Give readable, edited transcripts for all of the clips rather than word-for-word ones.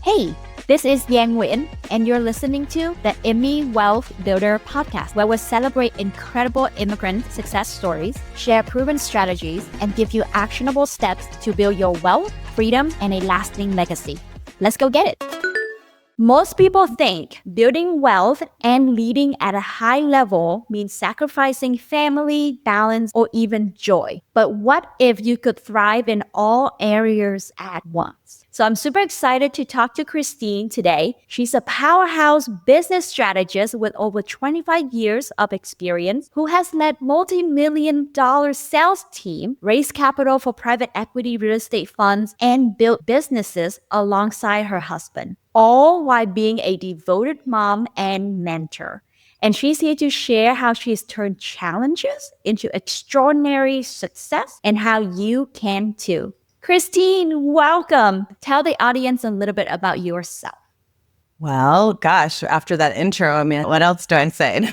Hey, this is Yang Nguyen, and you're listening to the Emmy Wealth Builder podcast, where we celebrate incredible immigrant success stories, share proven strategies, and give you actionable steps to build your wealth, freedom, and a lasting legacy. Let's go get it. Most people think building wealth and leading at a high level means sacrificing family, balance, or even joy. But what if you could thrive in all areas at once? So I'm super excited to talk to Christine today. She's a powerhouse business strategist with over 25 years of experience who has led multi-million-dollar sales team, raised capital for private equity real estate funds, and built businesses alongside her husband, all while being a devoted mom and mentor. And she's here to share how she's turned challenges into extraordinary success and how you can too. Christine, welcome. Tell the audience a little bit about yourself. Well, gosh, after that intro, what else do I say?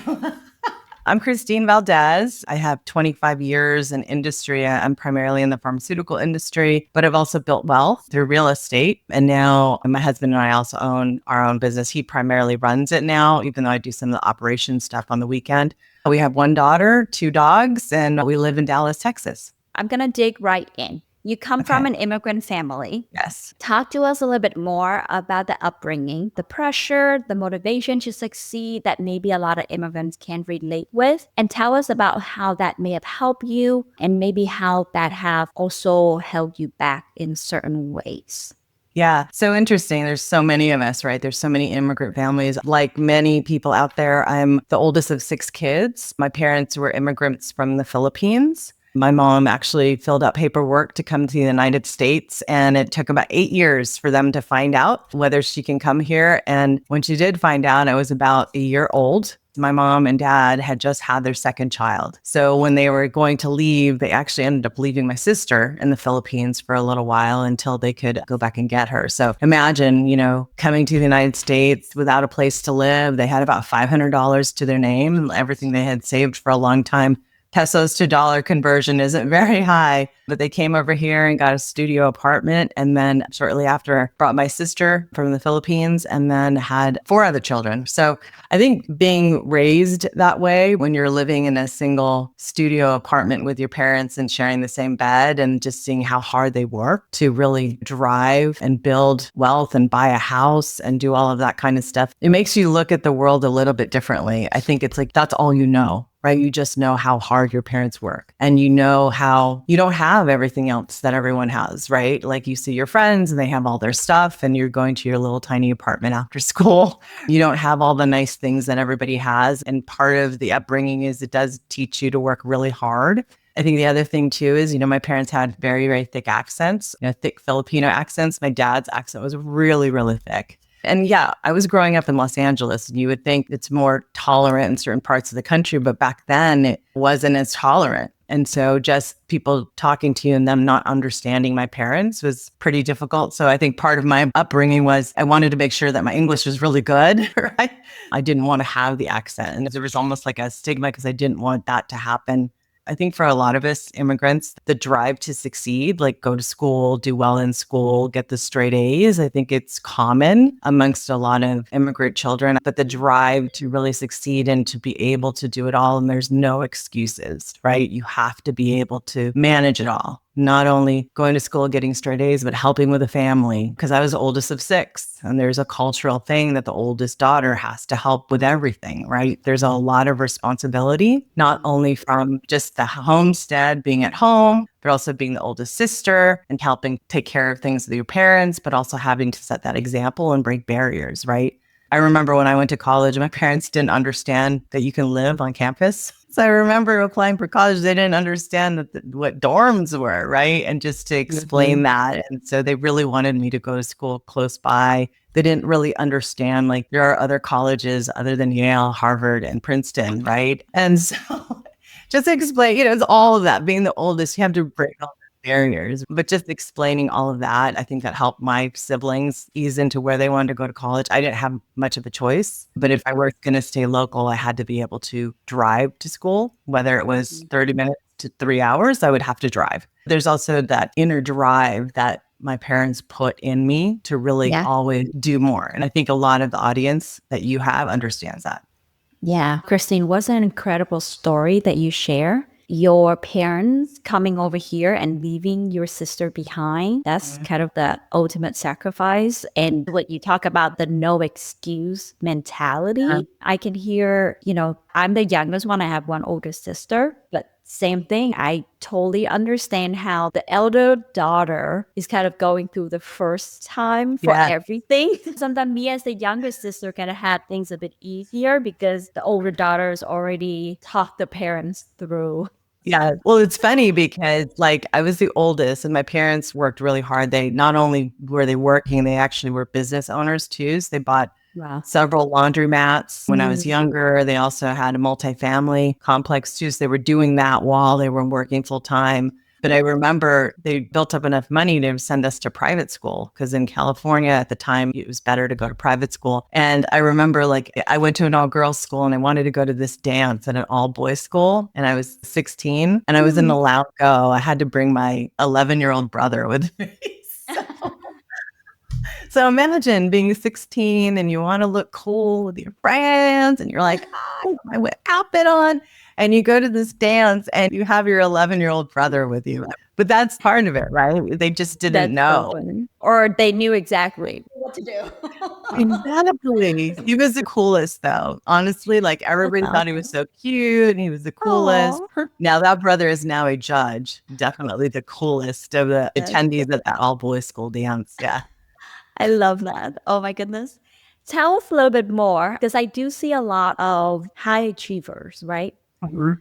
I'm Christine Valdes. I have 25 years in industry. I'm primarily in the pharmaceutical industry, but I've also built wealth through real estate. And now my husband and I also own our own business. He primarily runs it now, even though I do some of the operation stuff on the weekend. We have one daughter, two dogs, and we live in Dallas, Texas. I'm going to dig right in. You come from an immigrant family. Yes. Talk to us a little bit more about the upbringing, the pressure, the motivation to succeed that maybe a lot of immigrants can relate with, and tell us about how that may have helped you and maybe how that have also held you back in certain ways. Yeah. So interesting. There's so many of us, right? There's so many immigrant families. Like many people out there, I'm the oldest of 6 kids. My parents were immigrants from the Philippines. My mom actually filled out paperwork to come to the United States, and it took about 8 years for them to find out whether she can come here. And when she did find out, I was about a year old. My mom and dad had just had their second child. So when they were going to leave, they actually ended up leaving my sister in the Philippines for a little while until they could go back and get her. So imagine, coming to the United States without a place to live. They had about $500 to their name, everything they had saved for a long time. Pesos to dollar conversion isn't very high, but they came over here and got a studio apartment. And then shortly after, brought my sister from the Philippines and then had 4 other children. So I think being raised that way, when you're living in a single studio apartment with your parents and sharing the same bed and just seeing how hard they work to really drive and build wealth and buy a house and do all of that kind of stuff, it makes you look at the world a little bit differently. I think it's like, that's all you know. Right? You just know how hard your parents work, and you know how you don't have everything else that everyone has, right? Like you see your friends and they have all their stuff and you're going to your little tiny apartment after school. You don't have all the nice things that everybody has. And part of the upbringing is it does teach you to work really hard. I think the other thing too is, my parents had very, very thick accents, thick Filipino accents. My dad's accent was really, really thick. And yeah, I was growing up in Los Angeles, and you would think it's more tolerant in certain parts of the country, but back then it wasn't as tolerant. And so just people talking to you and them not understanding my parents was pretty difficult. So I think part of my upbringing was I wanted to make sure that my English was really good, right? I didn't want to have the accent. And there was almost like a stigma because I didn't want that to happen. I think for a lot of us immigrants, the drive to succeed, like go to school, do well in school, get the straight A's, I think it's common amongst a lot of immigrant children. But the drive to really succeed and to be able to do it all, and there's no excuses, right? You have to be able to manage it all. Not only going to school, getting straight A's, but helping with a family. Because I was the oldest of 6. And there's a cultural thing that the oldest daughter has to help with everything, right? There's a lot of responsibility, not only from just the homestead, being at home, but also being the oldest sister and helping take care of things with your parents, but also having to set that example and break barriers, right? I remember when I went to college, my parents didn't understand that you can live on campus. So I remember applying for college, they didn't understand what dorms were, right? And just to explain that. And so they really wanted me to go to school close by. They didn't really understand, like, there are other colleges other than Yale, Harvard, and Princeton, right? And so just explain, it's all of that. Being the oldest, you have to break all barriers, but just explaining all of that, I think that helped my siblings ease into where they wanted to go to college. I didn't have much of a choice, but if I were going to stay local, I had to be able to drive to school, whether it was 30 minutes to 3 hours, I would have to drive. There's also that inner drive that my parents put in me to really Yeah. always do more. And I think a lot of the audience that you have understands that. Yeah. Christine, was an incredible story that you share. Your parents coming over here and leaving your sister behind. That's kind of the ultimate sacrifice. And what you talk about, the no excuse mentality. I can hear, I'm the youngest one. I have one older sister, but same thing. I totally understand how the elder daughter is kind of going through the first time for Yeah. everything. Sometimes me as the younger sister kind of had things a bit easier because the older daughters already talked the parents through. Yeah. Well, it's funny because like I was the oldest and my parents worked really hard. They not only were they working, they actually were business owners too. So they bought Wow. several laundromats when I was younger. They also had a multifamily complex too. So they were doing that while they were working full time. But I remember they built up enough money to send us to private school because in California at the time, it was better to go to private school. And I remember like I went to an all girls school and I wanted to go to this dance at an all boys school. And I was 16 and I wasn't allowed to go. I had to bring my 11-year-old brother with me. So imagine being 16 and you want to look cool with your friends and you're like, I got my outfit on. And you go to this dance and you have your 11-year-old brother with you. But that's part of it, right? They just didn't That's so know. funny. Or they knew exactly what to do. Exactly. He was the coolest though. Honestly, like everybody thought he was so cute and he was the coolest. Aw. Now that brother is now a judge, definitely the coolest of the That's attendees at that all boys school dance. Yeah. I love that. Oh my goodness. Tell us a little bit more because I do see a lot of high achievers, right?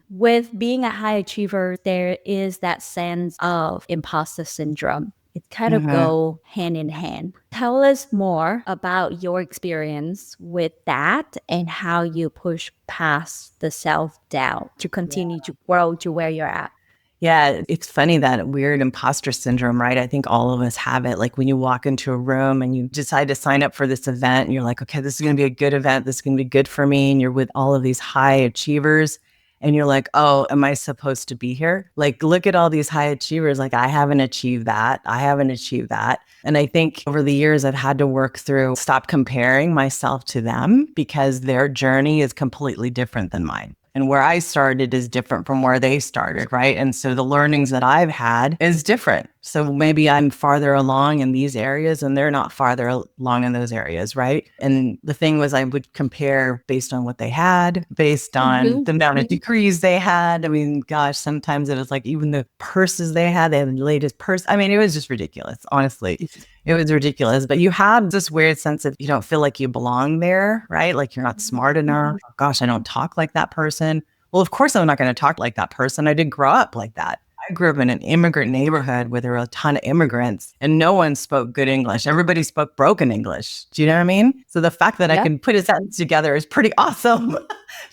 With being a high achiever, there is that sense of imposter syndrome. It kind of Mhm. go hand in hand. Tell us more about your experience with that and how you push past the self-doubt to continue to grow to where you're at. Yeah, it's funny that weird imposter syndrome, right? I think all of us have it. Like when you walk into a room and you decide to sign up for this event, and you're like, okay, this is going to be a good event. This is going to be good for me. And you're with all of these high achievers. And you're like, oh, am I supposed to be here? Like, look at all these high achievers. Like, I haven't achieved that. I haven't achieved that. And I think over the years, I've had to work through stop comparing myself to them because their journey is completely different than mine. And where I started is different from where they started, right? And so the learnings that I've had is different. So maybe I'm farther along in these areas and they're not farther along in those areas, right? And the thing was, I would compare based on what they had, based on the amount of degrees they had. I mean, gosh, sometimes it was like even the purses they had the latest purse. I mean, it was just ridiculous, honestly. It was ridiculous. But you have this weird sense of you don't feel like you belong there, right? Like you're not smart enough. Oh, gosh, I don't talk like that person. Well, of course, I'm not going to talk like that person. I didn't grow up like that. I grew up in an immigrant neighborhood where there were a ton of immigrants and no one spoke good English. Everybody spoke broken English. Do you know what I mean? So the fact that I Yeah. can put a sentence together is pretty awesome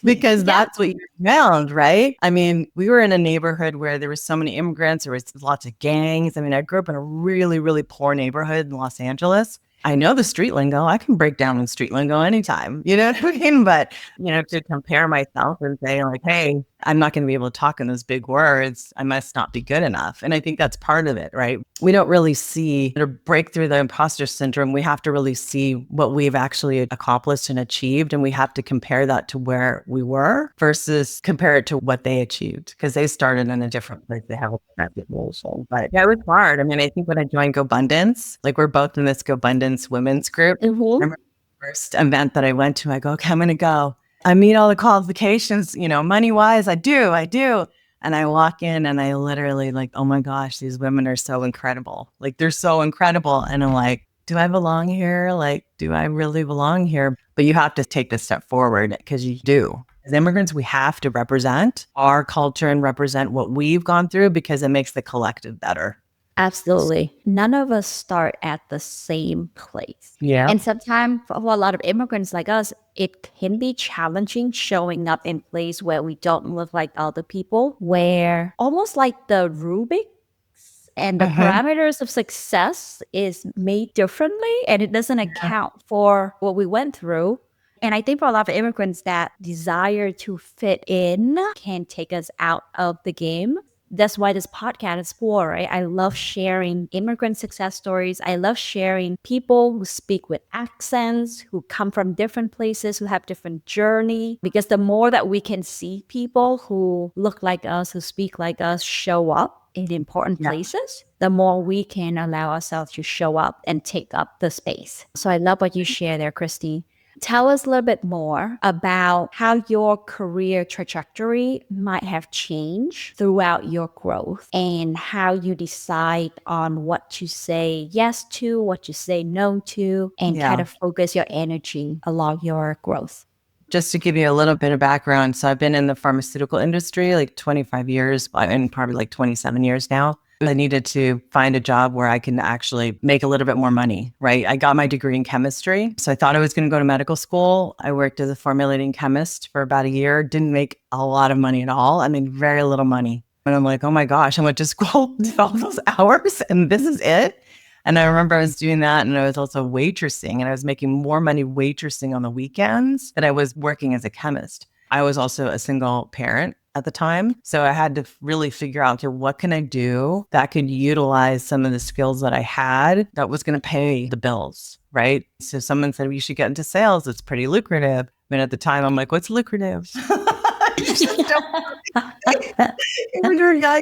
because Yeah. that's what you found, right? I mean, we were in a neighborhood where there were so many immigrants, there was lots of gangs. I mean, I grew up in a really, really poor neighborhood in Los Angeles. I know the street lingo. I can break down in street lingo anytime. You know what I mean? But, to compare myself and say, like, hey, I'm not going to be able to talk in those big words. I must not be good enough. And I think that's part of it, right? We don't really see to break through the imposter syndrome. We have to really see what we've actually accomplished and achieved. And we have to compare that to where we were versus compare it to what they achieved because they started in a different place. They have a reputation. But yeah, it was hard. I mean, I think when I joined GoBundance, like we're both in this GoBundance women's group. I remember the first event that I went to, I go, okay, I'm going to go. I meet all the qualifications, money wise. I do. And I walk in and I literally like, oh my gosh, these women are so incredible. Like they're so incredible. And I'm like, do I belong here? Like, do I really belong here? But you have to take this step forward because you do. As immigrants, we have to represent our culture and represent what we've gone through because it makes the collective better. Absolutely. None of us start at the same place. Yeah. And sometimes for a lot of immigrants like us, it can be challenging showing up in place where we don't look like other people, where almost like the Rubik's and the parameters of success is made differently and it doesn't account for what we went through. And I think for a lot of immigrants, that desire to fit in can take us out of the game. That's why this podcast is for, right? I love sharing immigrant success stories. I love sharing people who speak with accents, who come from different places, who have different journey. Because the more that we can see people who look like us, who speak like us, show up in important places, the more we can allow ourselves to show up and take up the space. So I love what you share there, Christy. Tell us a little bit more about how your career trajectory might have changed throughout your growth and how you decide on what to say yes to, what to say no to, and kind of focus your energy along your growth. Just to give you a little bit of background, so I've been in the pharmaceutical industry like 25 years and probably like 27 years now. I needed to find a job where I can actually make a little bit more money, right? I got my degree in chemistry. So I thought I was going to go to medical school. I worked as a formulating chemist for about a year, didn't make a lot of money at all. I mean, very little money. And I'm like, oh my gosh, I went to school, did all those hours, and this is it? And I remember I was doing that, and I was also waitressing, and I was making more money waitressing on the weekends than I was working as a chemist. I was also a single parent at the time. So I had to really figure out, okay, what can I do that could utilize some of the skills that I had that was going to pay the bills, right? So someone said, well, you should get into sales. It's pretty lucrative. I mean, at the time, I'm like, what's lucrative? I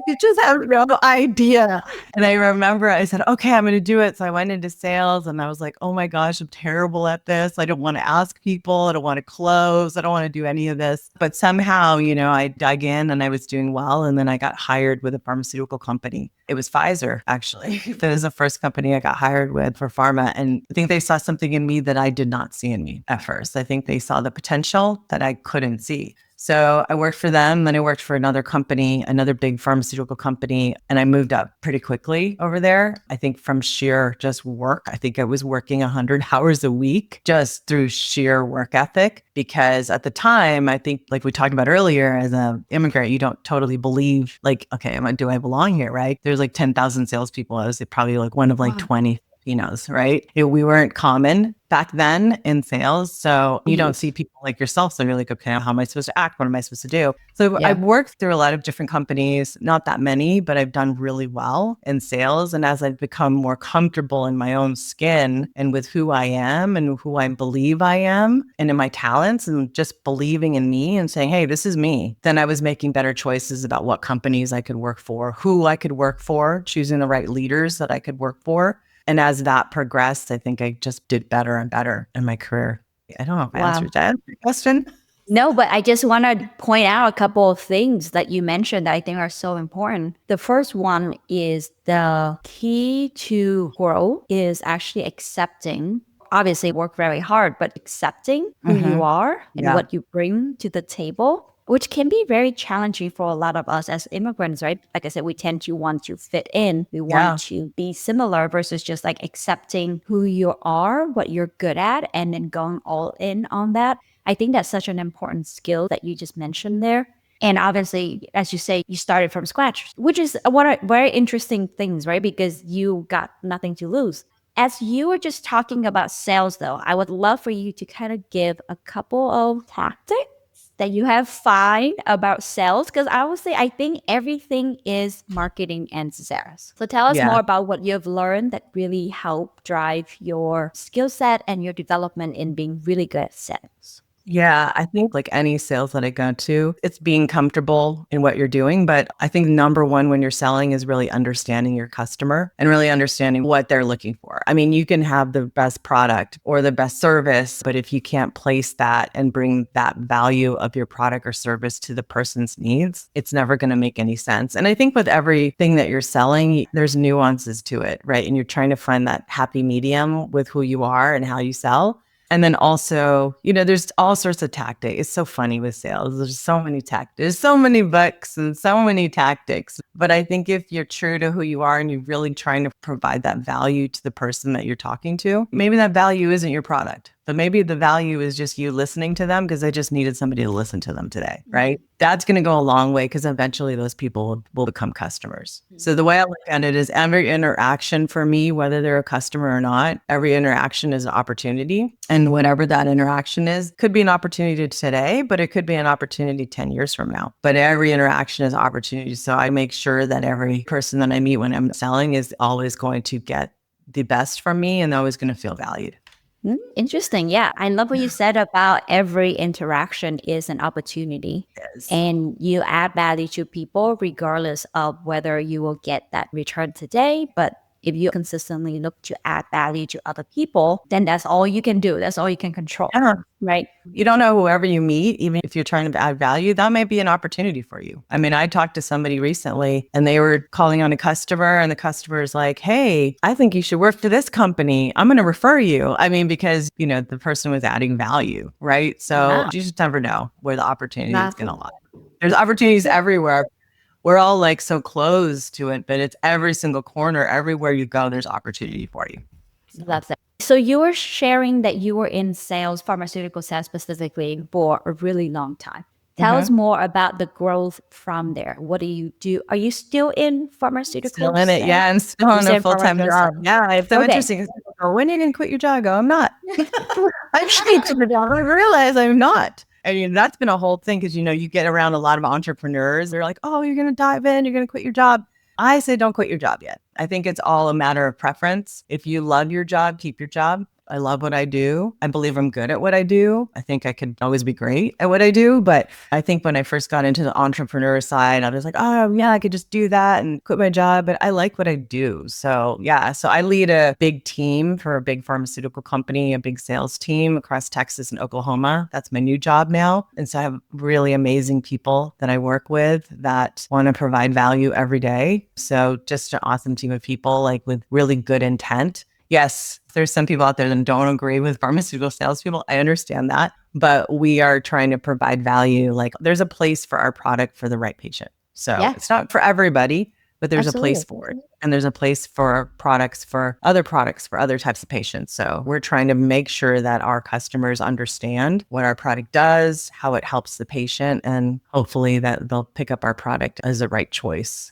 could just have no idea. And I remember I said, okay, I'm going to do it. So I went into sales and I was like, oh my gosh, I'm terrible at this. I don't want to ask people. I don't want to close. I don't want to do any of this. But somehow, I dug in and I was doing well. And then I got hired with a pharmaceutical company. It was Pfizer, actually. That was the first company I got hired with for pharma. And I think they saw something in me that I did not see in me at first. I think they saw the potential that I couldn't see. So I worked for them, then I worked for another company, another big pharmaceutical company, and I moved up pretty quickly over there. I think from sheer just work, I think I was working 100 hours a week just through sheer work ethic. Because at the time, I think like we talked about earlier, as an immigrant, you don't totally believe like, okay, do I belong here, right? There's like 10,000 salespeople. I was probably like one of like 20 Filipinos, right? We weren't common back then in sales. So you don't see people like yourself. So you're like, okay, how am I supposed to act? What am I supposed to do? So I've worked through a lot of different companies, not that many, but I've done really well in sales. And as I've become more comfortable in my own skin and with who I am and who I believe I am and in my talents and just believing in me and saying, hey, this is me, then I was making better choices about what companies I could work for, who I could work for, choosing the right leaders that I could work for. And as that progressed, I think I just did better and better in my career. I don't know if I answered that question. No, but I just want to point out a couple of things that you mentioned that I think are so important. The first one is the key to grow is actually accepting. Obviously, work very hard, but accepting who you are and what you bring to the table, which can be very challenging for a lot of us as immigrants, right? Like I said, we tend to want to fit in. We want to be similar versus just like accepting who you are, what you're good at, and then going all in on that. I think that's such an important skill that you just mentioned there. And obviously, as you say, you started from scratch, which is one of very interesting things, right? Because you got nothing to lose. As you were just talking about sales, though, I would love for you to kind of give a couple of tactics that you have found about sales, because I would say I think everything is marketing and sales. So tell us more about what you've learned that really helped drive your skill set and your development in being really good at sales. Yeah, I think like any sales that I go to, it's being comfortable in what you're doing. But I think number one, when you're selling is really understanding your customer and really understanding what they're looking for. I mean, you can have the best product or the best service, but if you can't place that and bring that value of your product or service to the person's needs, it's never going to make any sense. And I think with everything that you're selling, there's nuances to it, right? And you're trying to find that happy medium with who you are and how you sell. And then also, there's all sorts of tactics. It's so funny with sales. There's so many tactics, there's so many books and so many tactics. But I think if you're true to who you are and you're really trying to provide that value to the person that you're talking to, maybe that value isn't your product. But maybe the value is just you listening to them because they just needed somebody to listen to them today, right? That's going to go a long way because eventually those people will become customers. So the way I look at it is every interaction for me, whether they're a customer or not, every interaction is an opportunity. And whatever that interaction is, could be an opportunity today, but it could be an opportunity 10 years from now. But every interaction is opportunity. So I make sure that every person that I meet when I'm selling is always going to get the best from me and always going to feel valued. Interesting. Yeah. I love what you said about every interaction is an opportunity. Yes. And you add value to people regardless of whether you will get that return today. But if you consistently look to add value to other people, then that's all you can do. That's all you can control. Yeah. Right. You don't know whoever you meet, even if you're trying to add value, that might be an opportunity for you. I mean, I talked to somebody recently and they were calling on a customer and the customer is like, hey, I think you should work for this company. I'm going to refer you. I mean, because, the person was adding value, right? So you just never know where the opportunity is going to lie. There's opportunities everywhere. We're all like so close to it, but it's every single corner, everywhere you go, there's opportunity for you. That's it. So you were sharing that you were in sales, pharmaceutical sales specifically, for a really long time. Tell us more about the growth from there. What do you do? Are you still in pharmaceutical Still in it, yeah. I'm still on a full-time job. Yeah, it's so interesting. It's like, when are you going to quit your job? I go, I'm not. I'm changing the job. I realize I'm not. I mean, that's been a whole thing because, you get around a lot of entrepreneurs. They're like, oh, you're going to dive in. You're going to quit your job. I say don't quit your job yet. I think it's all a matter of preference. If you love your job, keep your job. I love what I do. I believe I'm good at what I do. I think I could always be great at what I do. But I think when I first got into the entrepreneur side, I was like, oh, yeah, I could just do that and quit my job. But I like what I do. So, yeah. So I lead a big team for a big pharmaceutical company, a big sales team across Texas and Oklahoma. That's my new job now. And so I have really amazing people that I work with that want to provide value every day. So just an awesome team of people, like with really good intent. Yes, there's some people out there that don't agree with pharmaceutical salespeople. I understand that, but we are trying to provide value. Like there's a place for our product for the right patient. So it's not for everybody, but there's a place for it. And there's a place for products, for other types of patients. So we're trying to make sure that our customers understand what our product does, how it helps the patient, and hopefully that they'll pick up our product as the right choice.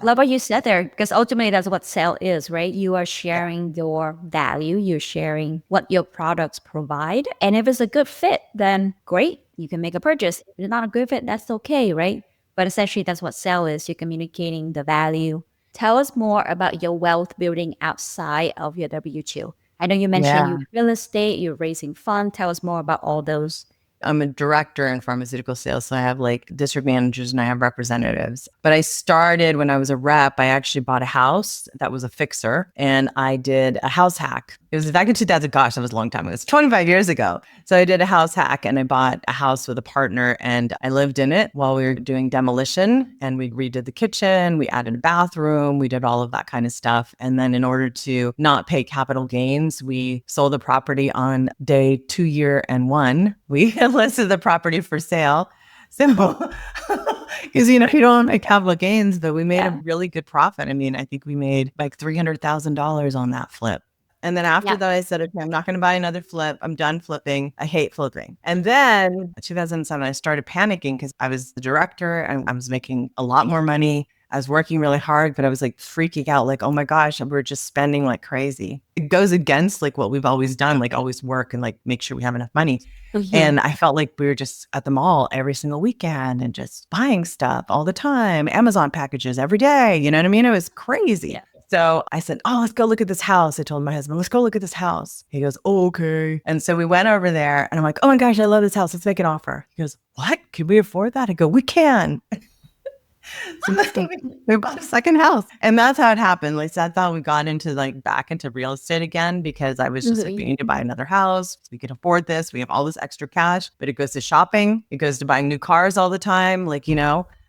Love what you said there, because ultimately that's what sale is, right? You are sharing your value, you're sharing what your products provide. And if it's a good fit, then great, you can make a purchase. If it's not a good fit, that's okay, right? But essentially that's what sale is. You're communicating the value. Tell us more about your wealth building outside of your W-2. I know you mentioned you real estate, you're raising funds. Tell us more about all those. I'm a director in pharmaceutical sales. So I have like district managers and I have representatives. But I started when I was a rep, I actually bought a house that was a fixer and I did a house hack. It was back in 2000. Gosh, that was a long time ago. It's 25 years ago. So I did a house hack and I bought a house with a partner and I lived in it while we were doing demolition and we redid the kitchen. We added a bathroom. We did all of that kind of stuff. And then in order to not pay capital gains, we sold the property on day 2, year and 1. We listed the property for sale. Simple. Because, you don't make capital gains, but we made a really good profit. I mean, I think we made like $300,000 on that flip. And then after that, I said, okay, I'm not going to buy another flip. I'm done flipping. I hate flipping. And then in 2007, I started panicking because I was the director and I was making a lot more money. I was working really hard, but I was like freaking out, like, oh my gosh, we're just spending like crazy. It goes against like what we've always done, like always work and like make sure we have enough money. And I felt like we were just at the mall every single weekend and just buying stuff all the time, Amazon packages every day. You know what I mean? It was crazy. Yeah. So I said, oh, let's go look at this house. I told my husband, let's go look at this house. He goes, oh, okay. And so we went over there and I'm like, oh my gosh, I love this house. Let's make an offer. He goes, what? Can we afford that? I go, we can. So we bought a second house. And that's how it happened. Like that's how we got into like back into real estate again, because I was just like, we need to buy another house. We can afford this. We have all this extra cash, but it goes to shopping. It goes to buying new cars all the time.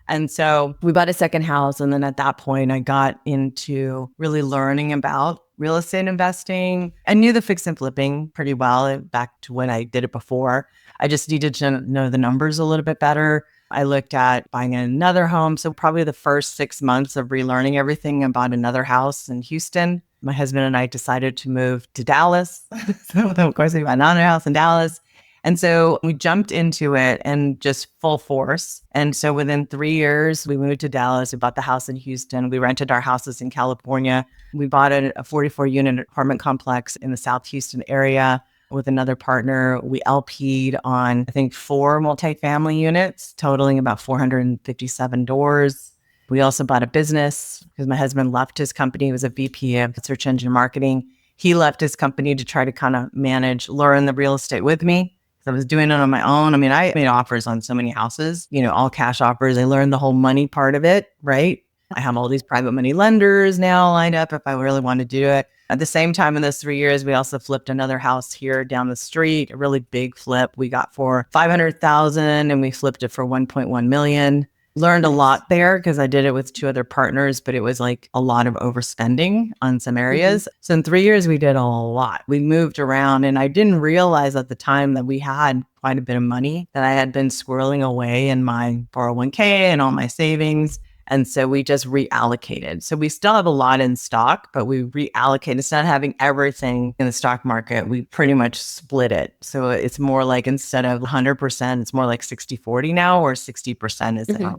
And so we bought a second house. And then at that point, I got into really learning about real estate investing. I knew the fix and flipping pretty well back to when I did it before. I just needed to know the numbers a little bit better. I looked at buying another home. So probably the first 6 months of relearning everything, I bought another house in Houston. my husband and I decided to move to Dallas. So of course we bought another house in Dallas. And so we jumped into it and just full force. And so within 3 years, we moved to Dallas. We bought the house in Houston. We rented our houses in California. We bought a 44 unit apartment complex in the South Houston area with another partner. We LP'd on, I think, 4 multifamily units, totaling about 457 doors. We also bought a business because my husband left his company. He was a VP of search engine marketing. He left his company to try to kind of learn the real estate with me. I was doing it on my own. I mean, I made offers on so many houses, all cash offers. I learned the whole money part of it, right? I have all these private money lenders now lined up if I really want to do it. At the same time, in those 3 years, we also flipped another house here down the street, a really big flip. We got for $500,000 and we flipped it for 1.1 million. Learned a lot there because I did it with 2 other partners, but it was like a lot of overspending on some areas. So in 3 years, we did a lot. We moved around and I didn't realize at the time that we had quite a bit of money that I had been squirreling away in my 401k and all my savings. And so we just reallocated. So we still have a lot in stock, but we reallocated. Instead of having everything in the stock market, we pretty much split it. So it's more like instead of 100%, it's more like 60-40 now, or 60% is in our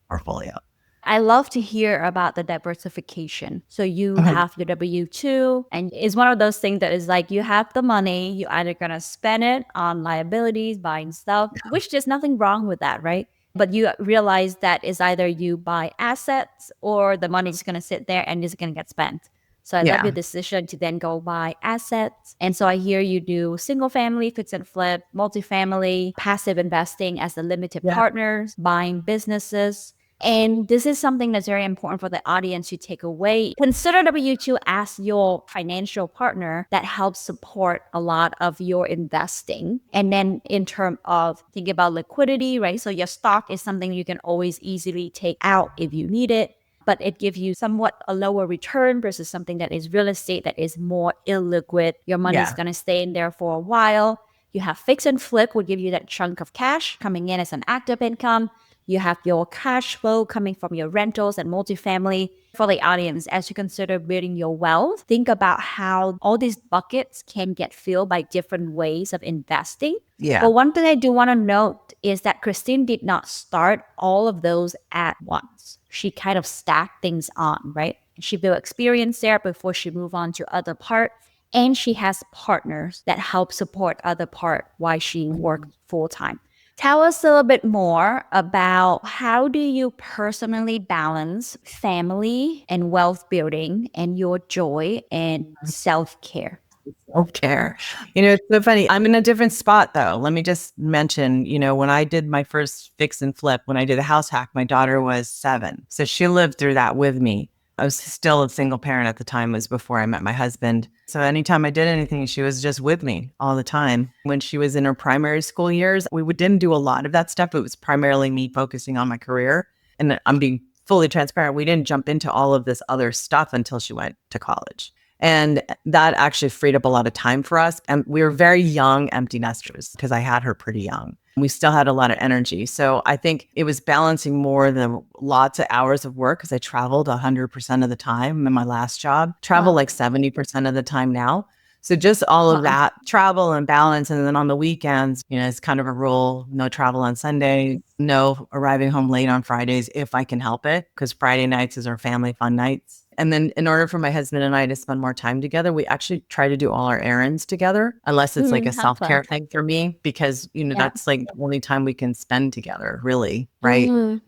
portfolio. I love to hear about the diversification. So you have your W-2, and it's one of those things that is like you have the money, you're either going to spend it on liabilities, buying stuff, which there's nothing wrong with that, right? But you realize that is either you buy assets or the money is going to sit there and it's going to get spent. So I love your decision to then go buy assets. And so I hear you do single family, fix and flip, multifamily, passive investing as the limited partners, buying businesses. And this is something that's very important for the audience to take away. Consider W-2 as your financial partner that helps support a lot of your investing. And then in terms of thinking about liquidity, right? So your stock is something you can always easily take out if you need it, but it gives you somewhat a lower return versus something that is real estate that is more illiquid. Your money is going to stay in there for a while. You have fix and flip will give you that chunk of cash coming in as an active income. You have your cash flow coming from your rentals and multifamily. For the audience, as you consider building your wealth, think about how all these buckets can get filled by different ways of investing. But one thing I do want to note is that Christine did not start all of those at once. She kind of stacked things on, right? She built experience there before she moved on to other parts. And she has partners that help support other part while she works full time. Tell us a little bit more about how do you personally balance family and wealth building and your joy and self-care? Self-care. It's so funny. I'm in a different spot though. Let me just mention, when I did my first fix and flip, when I did a house hack, my daughter was 7. So she lived through that with me. I was still a single parent at the time, was before I met my husband. So anytime I did anything, she was just with me all the time. When she was in her primary school years, we didn't do a lot of that stuff. It was primarily me focusing on my career. And I'm being fully transparent. We didn't jump into all of this other stuff until she went to college. And that actually freed up a lot of time for us. And we were very young empty nesters because I had her pretty young. We still had a lot of energy. So I think it was balancing more than lots of hours of work because I traveled 100% of the time in my last job, travel like 70% of the time now. So just all of that travel and balance. And then on the weekends, it's kind of a rule, no travel on Sunday, no arriving home late on Fridays if I can help it, because Friday nights is our family fun nights. And then in order for my husband and I to spend more time together, we actually try to do all our errands together, unless it's like a self-care thing for me, because, that's like the only time we can spend together, really, right?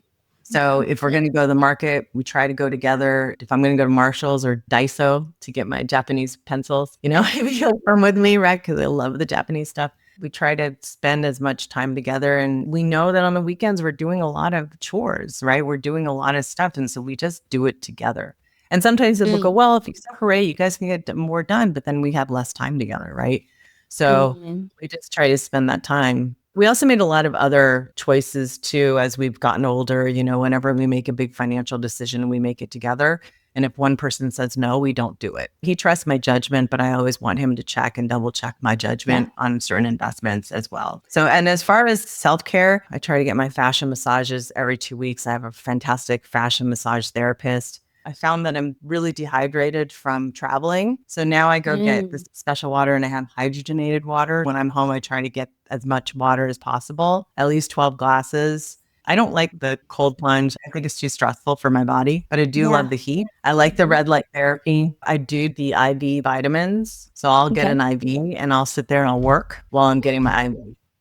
So if we're going to go to the market, we try to go together. If I'm going to go to Marshall's or Daiso to get my Japanese pencils, maybe he'll come with me, right? Because I love the Japanese stuff. We try to spend as much time together. And we know that on the weekends, we're doing a lot of chores, right? We're doing a lot of stuff. And so we just do it together. And sometimes it will go, well, if you separate, you guys can get more done, but then we have less time together, right? So we just try to spend that time. We also made a lot of other choices too, as we've gotten older. Whenever we make a big financial decision, we make it together. And if one person says no, we don't do it. He trusts my judgment, but I always want him to check and double check my judgment on certain investments as well. So, and as far as self-care, I try to get my fascia massages every 2 weeks. I have a fantastic fascia massage therapist. I found that I'm really dehydrated from traveling. So now I go get this special water and I have hydrogenated water. When I'm home, I try to get as much water as possible, at least 12 glasses. I don't like the cold plunge. I think it's too stressful for my body, but I do love the heat. I like the red light therapy. I do the IV vitamins. So I'll get an IV and I'll sit there and I'll work while I'm getting my IV.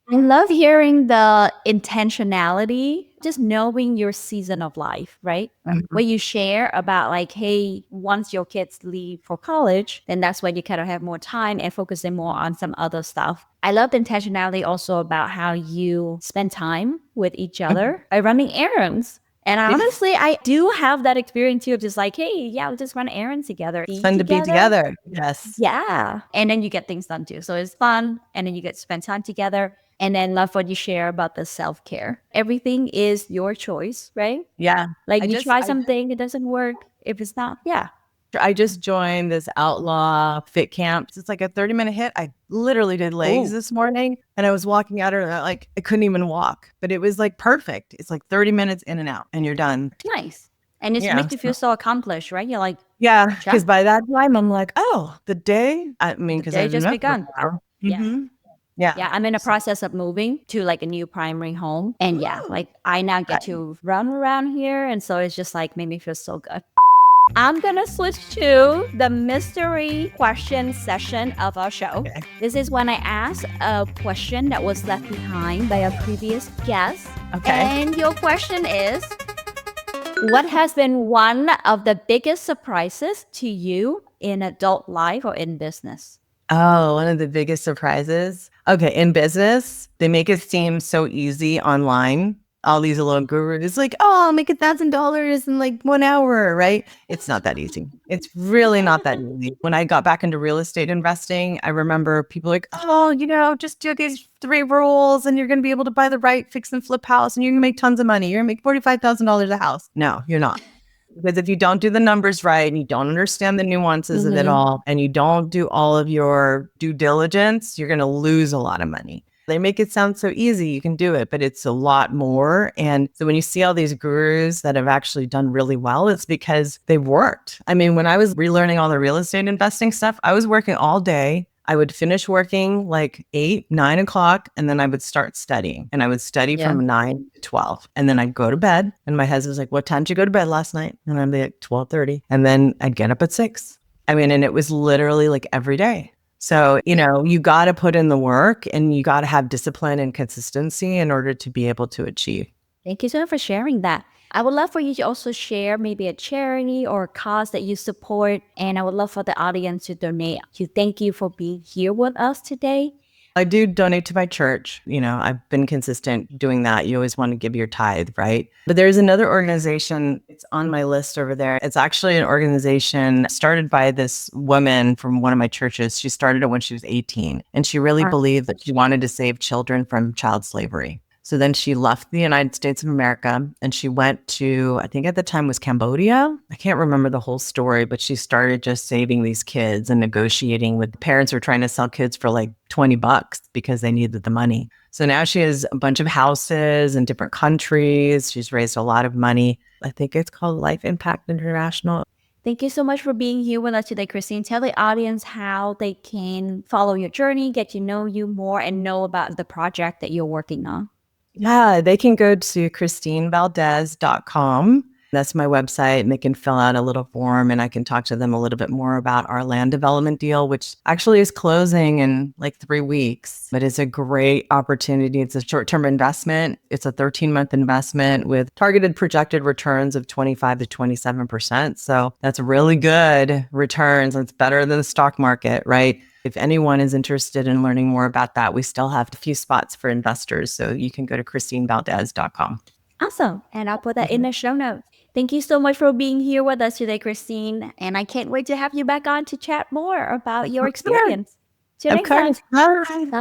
I love hearing the intentionality, just knowing your season of life, right? Where you share about like, hey, once your kids leave for college, then that's when you kind of have more time and focusing more on some other stuff. I love the intentionality also about how you spend time with each other by running errands. And honestly, I do have that experience too of just like, hey, yeah, we'll just run errands together. It's fun to be together. Yes. Yeah. And then you get things done too. So it's fun. And then you get to spend time together. And then love what you share about the self-care. Everything is your choice, right? Yeah. Like you try something, it doesn't work. If it's not, I just joined this outlaw fit camp. It's like a 30-minute hit. I literally did legs this morning and I was walking out of like, I couldn't even walk, but it was like perfect. It's like 30 minutes in and out and you're done. Nice. And it makes you feel so accomplished, right? You're like, because by that time I'm like, oh, the day, because the day just begun. Yeah, I'm in a process of moving to like a new primary home. And like I now get to run around here. And so it's just like made me feel so good. I'm going to switch to the mystery question session of our show. Okay. This is when I ask a question that was left behind by a previous guest. Okay. And your question is, what has been one of the biggest surprises to you in adult life or in business? Oh, one of the biggest surprises. Okay, in business, they make it seem so easy online. All these little gurus like, oh, I'll make $1,000 in like 1 hour, right? It's not that easy. It's really not that easy. When I got back into real estate investing, I remember people like, oh, just do these 3 rules and you're going to be able to buy the right fix and flip house and you're going to make tons of money. You're going to make $45,000 a house. No, you're not. Because if you don't do the numbers right and you don't understand the nuances of it all and you don't do all of your due diligence, you're going to lose a lot of money. They make it sound so easy, you can do it, but it's a lot more. And so when you see all these gurus that have actually done really well, it's because they've worked. I mean, when I was relearning all the real estate investing stuff, I was working all day. I would finish working like 8, 9 o'clock, and then I would start studying. And I would study from 9 to 12. And then I'd go to bed. And my husband's like, what time did you go to bed last night? And I'm like, 12:30. And then I'd get up at 6. I mean, and it was literally like every day. So, you got to put in the work and you got to have discipline and consistency in order to be able to achieve. Thank you so much for sharing that. I would love for you to also share maybe a charity or a cause that you support. And I would love for the audience to donate. To thank you for being here with us today. I do donate to my church. I've been consistent doing that. You always want to give your tithe, right? But there's another organization. It's on my list over there. It's actually an organization started by this woman from one of my churches. She started it when she was 18, and she really believed that she wanted to save children from child slavery. So then she left the United States of America and she went to, I think at the time was Cambodia. I can't remember the whole story, but she started just saving these kids and negotiating with parents who were trying to sell kids for like $20 because they needed the money. So now she has a bunch of houses in different countries. She's raised a lot of money. I think it's called Life Impact International. Thank you so much for being here with us today, Christine. Tell the audience how they can follow your journey, get to know you more, and know about the project that you're working on. Yeah, they can go to christinevaldez.com. That's my website, and they can fill out a little form and I can talk to them a little bit more about our land development deal, which actually is closing in like 3 weeks. But it's a great opportunity. It's a short-term investment. It's a 13-month investment with targeted projected returns of 25 to 27%. So that's really good returns. It's better than the stock market, right? If anyone is interested in learning more about that, we still have a few spots for investors. So you can go to christinevaldez.com. Awesome. And I'll put that in the show notes. Thank you so much for being here with us today, Christine. And I can't wait to have you back on to chat more about your experience. See you next time. Bye. Bye.